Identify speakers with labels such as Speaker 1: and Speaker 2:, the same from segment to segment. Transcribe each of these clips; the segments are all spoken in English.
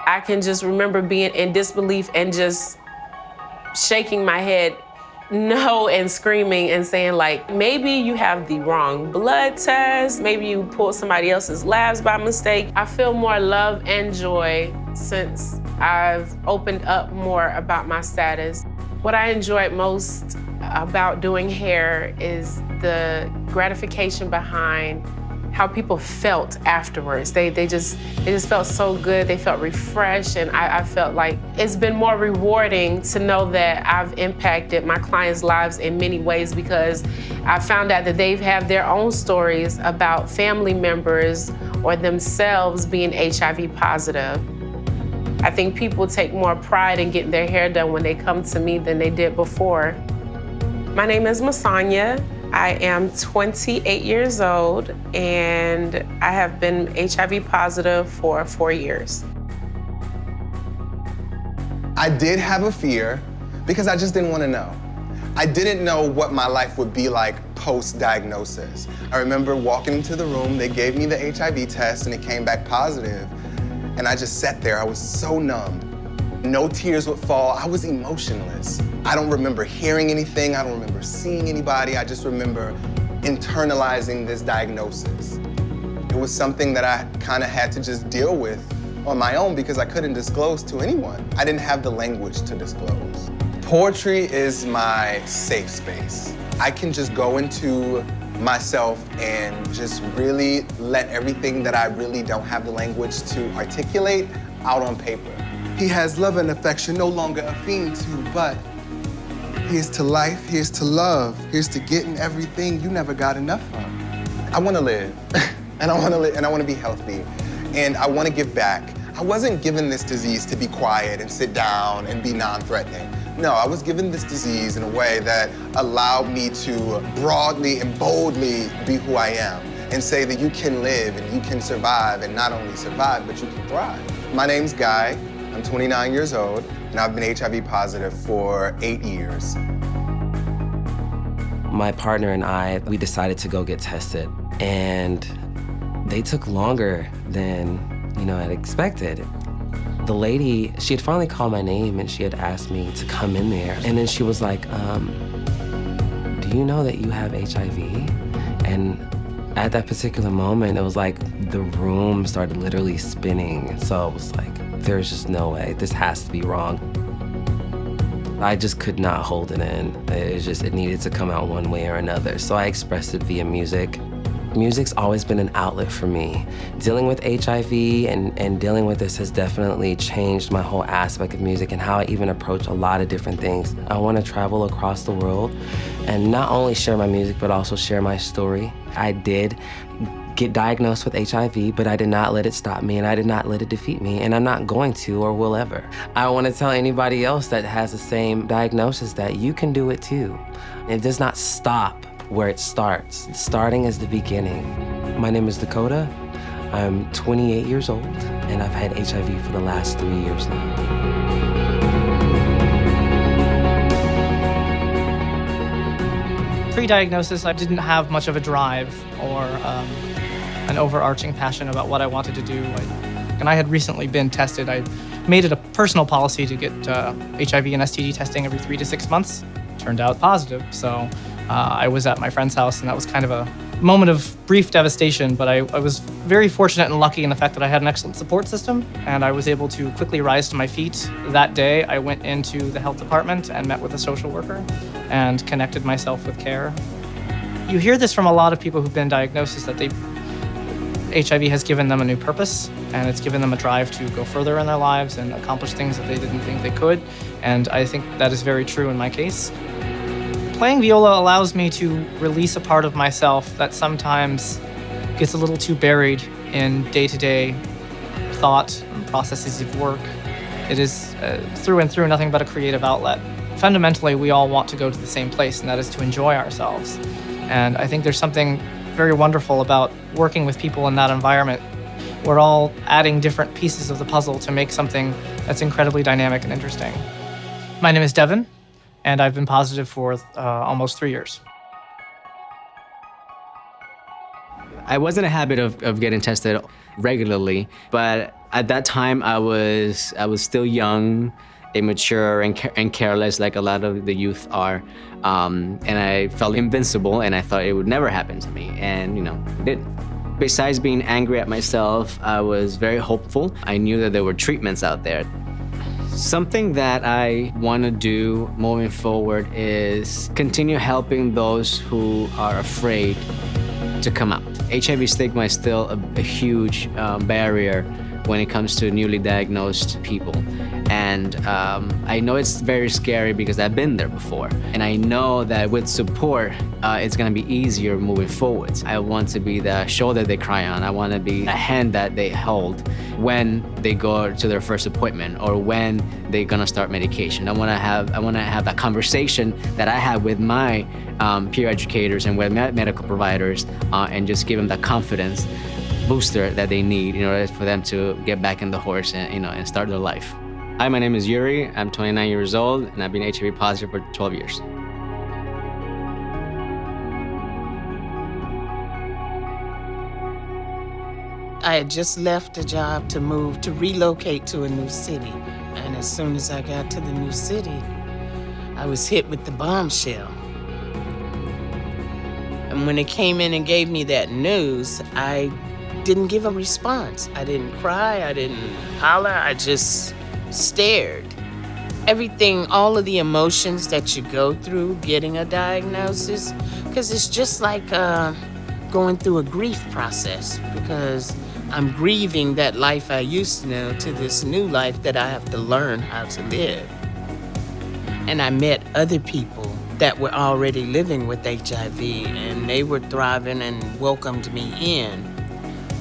Speaker 1: I can just remember being in disbelief and just shaking my head no and screaming and saying, like, maybe you have the wrong blood test, maybe you pulled somebody else's labs by mistake. I feel more love and joy since I've opened up more about my status. What I enjoyed most about doing hair is the gratification behind how people felt afterwards. They just felt so good. They felt refreshed, and I felt like it's been more rewarding to know that I've impacted my clients' lives in many ways, because I found out that they've had their own stories about family members or themselves being HIV positive. I think people take more pride in getting their hair done when they come to me than they did before. My name is Masanya. I am 28 years old, and I have been HIV positive for 4 years.
Speaker 2: I did have a fear because I just didn't want to know. I didn't know what my life would be like post-diagnosis. I remember walking into the room, they gave me the HIV test, and it came back positive. And I just sat there, I was so numb. No tears would fall, I was emotionless. I don't remember hearing anything, I don't remember seeing anybody, I just remember internalizing this diagnosis. It was something that I kind of had to just deal with on my own because I couldn't disclose to anyone. I didn't have the language to disclose. Poetry is my safe space. I can just go into myself and just really let everything that I really don't have the language to articulate out on paper. He has love and affection, no longer a fiend to, but here's to life, here's to love, here's to getting everything you never got enough of. I want to live, and I want to be healthy, and I want to give back. I wasn't given this disease to be quiet and sit down and be non-threatening. No, I was given this disease in a way that allowed me to broadly and boldly be who I am and say that you can live and you can survive, and not only survive, but you can thrive. My name's Guy. I'm 29 years old, and I've been HIV positive for 8 years.
Speaker 3: My partner and I, we decided to go get tested, and they took longer than, I'd expected. The lady, she had finally called my name, and she had asked me to come in there, and then she was like, do you know that you have HIV? And at that particular moment, it was like the room started literally spinning. So it was like, there's just no way, this has to be wrong. I just could not hold it in. It needed to come out one way or another. So I expressed it via music. Music's always been an outlet for me. Dealing with HIV and dealing with this has definitely changed my whole aspect of music and how I even approach a lot of different things. I want to travel across the world and not only share my music, but also share my story. I did get diagnosed with HIV, but I did not let it stop me, and I did not let it defeat me, and I'm not going to or will ever. I want to tell anybody else that has the same diagnosis that you can do it too. It does not stop where it starts. Starting is the beginning. My name is Dakota. I'm 28 years old, and I've had HIV for the last 3 years now.
Speaker 4: Pre-diagnosis, I didn't have much of a drive or an overarching passion about what I wanted to do. And I had recently been tested. I made it a personal policy to get HIV and STD testing every 3 to 6 months. Turned out positive, so I was at my friend's house, and that was kind of a moment of brief devastation, but I was very fortunate and lucky in the fact that I had an excellent support system, and I was able to quickly rise to my feet. That day, I went into the health department and met with a social worker and connected myself with care. You hear this from a lot of people who've been diagnosed, that HIV has given them a new purpose, and it's given them a drive to go further in their lives and accomplish things that they didn't think they could, and I think that is very true in my case. Playing viola allows me to release a part of myself that sometimes gets a little too buried in day-to-day thought and processes of work. It is through and through nothing but a creative outlet. Fundamentally, we all want to go to the same place, and that is to enjoy ourselves. And I think there's something very wonderful about working with people in that environment. We're all adding different pieces of the puzzle to make something that's incredibly dynamic and interesting. My name is Devin, and I've been positive for almost 3 years.
Speaker 5: I was in a habit of getting tested regularly, but At that time, I was still young, immature, and careless, like a lot of the youth are. And I felt invincible, and I thought it would never happen to me. And, it did. Besides being angry at myself, I was very hopeful. I knew that there were treatments out there. Something that I want to do moving forward is continue helping those who are afraid to come out. HIV stigma is still a huge barrier when it comes to newly diagnosed people. And I know it's very scary because I've been there before. And I know that with support, it's gonna be easier moving forwards. I want to be the shoulder they cry on. I want to be a hand that they hold when they go to their first appointment or when they're gonna start medication. I wanna have that conversation that I had with my peer educators and with medical providers and just give them that confidence booster that they need in order for them to get back in the horse and start their life. Hi, my name is Yuri. I'm 29 years old, and I've been HIV positive for 12 years.
Speaker 6: I had just left a job to relocate to a new city. And as soon as I got to the new city, I was hit with the bombshell. And when they came in and gave me that news, I didn't give a response. I didn't cry, I didn't holler, I just stared. Everything, all of the emotions that you go through getting a diagnosis, because it's just like going through a grief process, because I'm grieving that life I used to know to this new life that I have to learn how to live. And I met other people that were already living with HIV, and they were thriving and welcomed me in.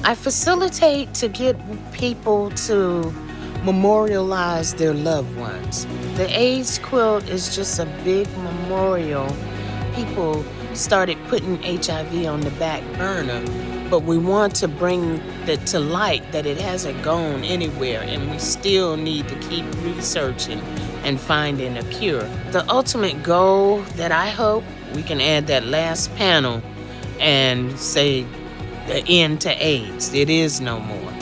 Speaker 6: I facilitate to get people to memorialize their loved ones. The AIDS quilt is just a big memorial. People started putting HIV on the back burner, but we want to bring it to light that it hasn't gone anywhere, and we still need to keep researching and finding a cure. The ultimate goal that I hope we can add that last panel and say the end to AIDS. It is no more.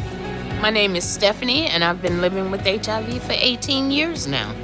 Speaker 6: My name is Stephanie, and I've been living with HIV for 18 years now.